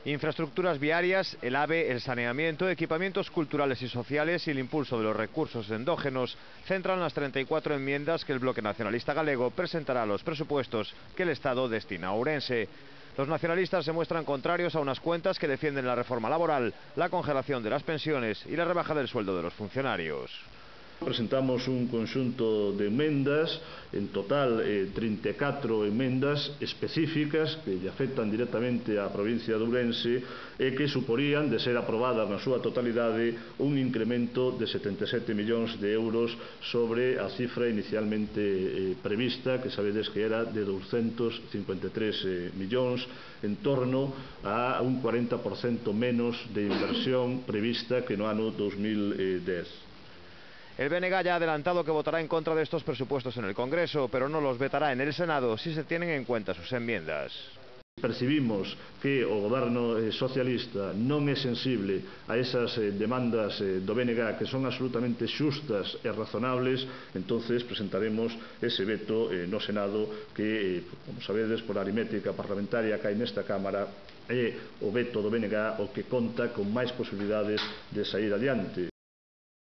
Infraestructuras viarias, el AVE, el saneamiento, equipamientos culturales y sociales y el impulso de los recursos endógenos centran las 34 enmiendas que el Bloque Nacionalista Galego presentará a los presupuestos que el Estado destina a Ourense. Los nacionalistas se muestran contrarios a unas cuentas que defienden la reforma laboral, la congelación de las pensiones y la rebaja del sueldo de los funcionarios. Presentamos un conxunto de emendas, en total 34 emendas específicas que lle afectan directamente á provincia de Ourense e que suporían, de ser aprobadas na súa totalidade, un incremento de 77 millóns de euros sobre a cifra inicialmente prevista, que sabedes que era de 253 millóns, en torno a un 40% menos de inversión prevista que no ano 2010. El BNG ya ha adelantado que votará en contra de estos presupuestos en el Congreso, pero no los vetará en el Senado si se tienen en cuenta sus enmiendas. Percibimos que o goberno socialista non é sensible a esas demandas do BNG que son absolutamente xustas e razonables, entonces presentaremos ese veto no Senado que, como sabedes, por aritmética parlamentaria que hai nesta Cámara, é o veto do BNG o que conta con máis posibilidades de sair adiante.